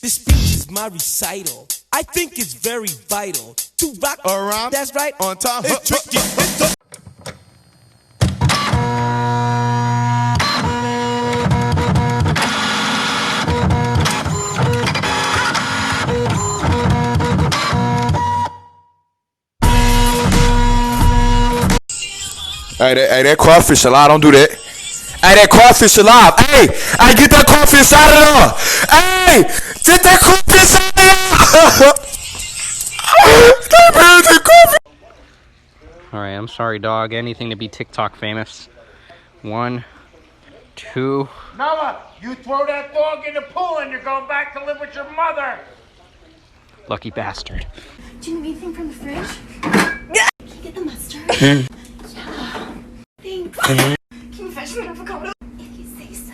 This speech is my recital. I think it's very vital to rock around. That's right. On time. It's tricky. Hey, that crawfish alive, don't do that. Hey, that crawfish alive. Hey, get that crawfish out of there. Hey, get that crawfish out of there. Alright, I'm sorry, dog. Anything to be TikTok famous. 1, 2. Noah, you throw that dog in the pool and you're going back to live with your mother. Lucky bastard. Do you need anything from the fridge? Can you get the mustard? Yeah. Thanks. Can you fetch me an avocado? If you say so.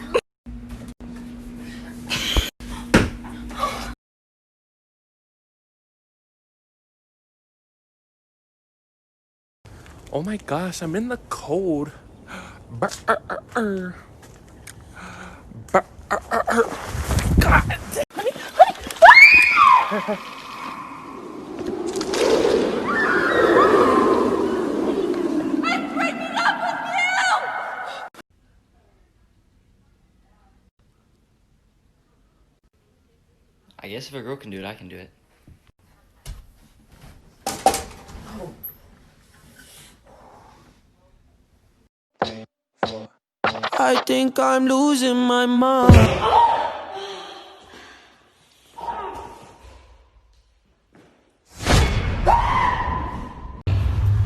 Oh my gosh, I'm in the cold. God. I guess if a girl can do it, I can do it. I think I'm losing my mind.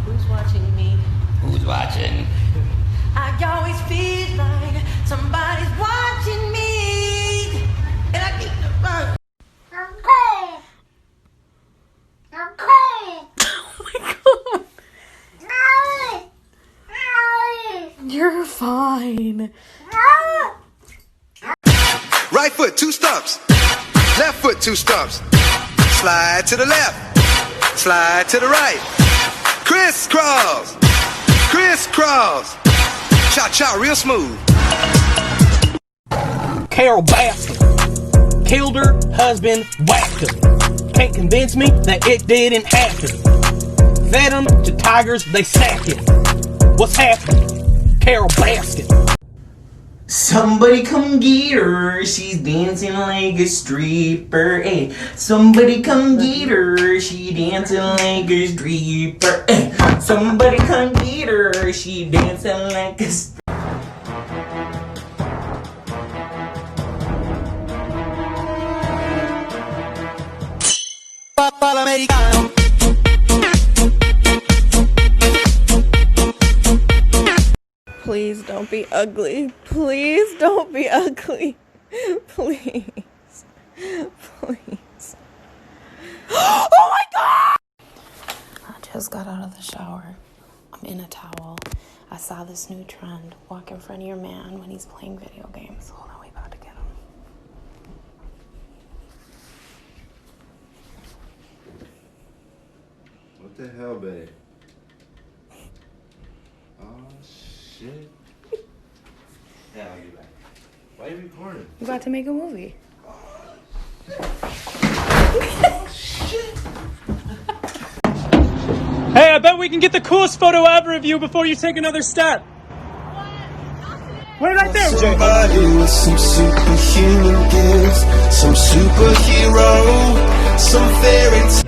Who's watching me? Who's watching? I always feel like somebody's watching me. And I keep the run. I'm cold. I'm cold. Oh my god. You're fine. Right foot, 2 stumps. Left foot, 2 stumps. Slide to the left. Slide to the right. Crisscross. Crisscross. Cha-cha, real smooth. Carol Baskin killed her husband, whacked him. Can't convince me that it didn't happen. Fed him to tigers, they sacked him. What's happening? Carol Baskin. Somebody come get her, she's dancing like a stripper, eh. Somebody come get her, she dancing like a stripper, eh. Somebody come get her, she dancing like a stripper. Please don't be ugly. Please don't be ugly. Please. Please. Oh my god! I just got out of the shower. I'm in a towel. I saw this new trend. Walk in front of your man when he's playing video games. Hold on, we about to get him. What the hell, babe? Oh, shit. Yeah, I'll get back. Why are you recording? You about to make a movie. Oh, shit. Hey, I bet we can get the coolest photo ever of you before you take another step. Wait right there, Jay. Somebody with some superhuman gifts, some superhero, some fairy tale.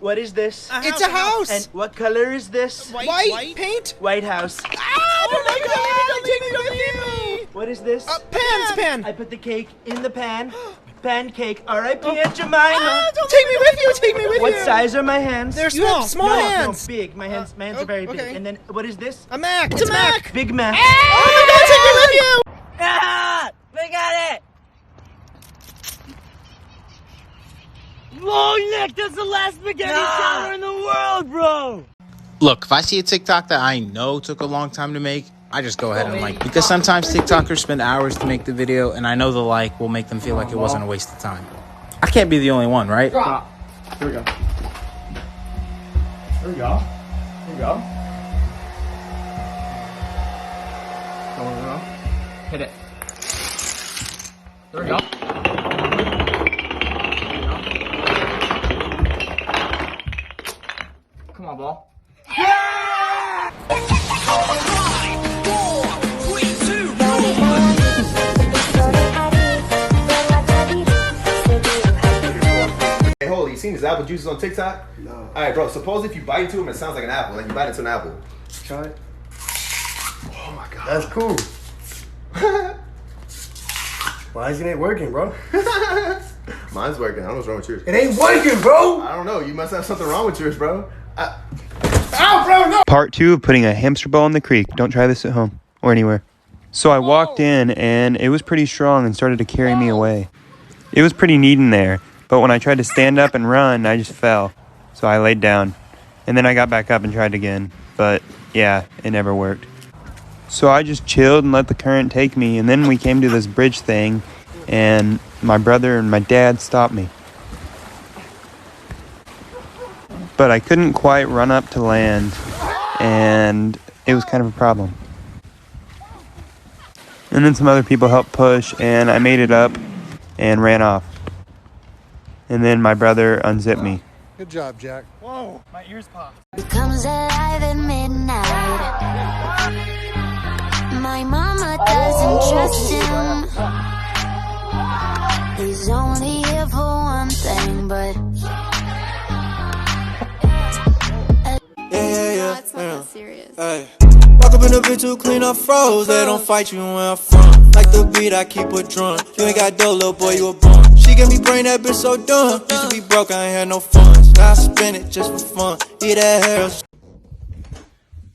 What is this? It's a house. And what color is this? White paint. White House. Ah, don't take me with you. What is this? Pan. I put the cake in the pan. Pancake. R.I.P. Aunt Jemima. Take me with you. Take me with you. What size are my hands? They're small. Small hands. No, big. My hands are very big. okay. And then what is this? A Mac. It's a Mac. Big Mac. Oh my god, take me with you. Ah! We got it! Long neck, that's the last spaghetti shower in the world, bro! Look, if I see a TikTok that I know took a long time to make, I just go ahead and like, because sometimes TikTokers spend hours to make the video, and I know the like will make them feel like it wasn't a waste of time. I can't be the only one, right? Here we go. There we go. There we go. Go. Hit it. There we go. Come on, ball. Hey, holy, you seen these apple juices on TikTok? No. Alright, bro, suppose if you bite into them, it sounds like an apple. Like you bite into an apple. Try it. Oh my god. That's cool. Why isn't it working, bro? Mine's working. I don't know what's wrong with yours. It ain't working, bro! I don't know. You must have something wrong with yours, bro. Ow, bro, no! Part 2 of putting a hamster ball in the creek. Don't try this at home or anywhere. So I walked in and it was pretty strong and started to carry me away. It was pretty neat in there, but when I tried to stand up and run, I just fell. So I laid down and then I got back up and tried again. But yeah, it never worked. So I just chilled and let the current take me, and then we came to this bridge thing and my brother and my dad stopped me. But I couldn't quite run up to land, and it was kind of a problem. And then some other people helped push, and I made it up and ran off. And then my brother unzipped me. Good job, Jack. Whoa, my ears popped. Comes alive at midnight. My mama doesn't trust him. He's only here for one thing, but yeah. It's not that serious. Hey. Walk up in the bitch too clean up froze. They don't fight you where I'm from. Like the beat, I keep it drunk. You ain't got dough, little boy, you a bum. She give me brain, that bitch so dumb. Used to be broke, I ain't had no funds. Now I spend it just for fun. Eat that hair.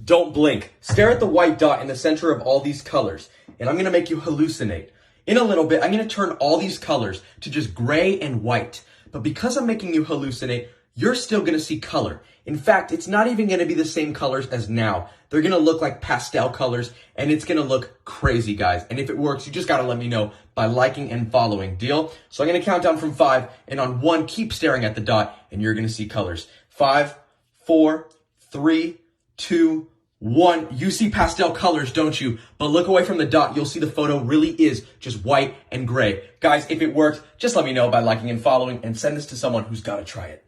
Don't blink. Stare at the white dot in the center of all these colors, and I'm gonna make you hallucinate. In a little bit, I'm gonna turn all these colors to just gray and white. But because I'm making you hallucinate, you're still gonna see color. In fact, it's not even gonna be the same colors as now. They're gonna look like pastel colors, and it's gonna look crazy, guys. And if it works, you just gotta let me know by liking and following. Deal? So I'm gonna count down from 5, and on 1, keep staring at the dot, and you're gonna see colors. 5, 4, 3, 2, 1. You see pastel colors, don't you? But look away from the dot. You'll see the photo really is just white and gray. Guys, if it works, just let me know by liking and following, and send this to someone who's gotta try it.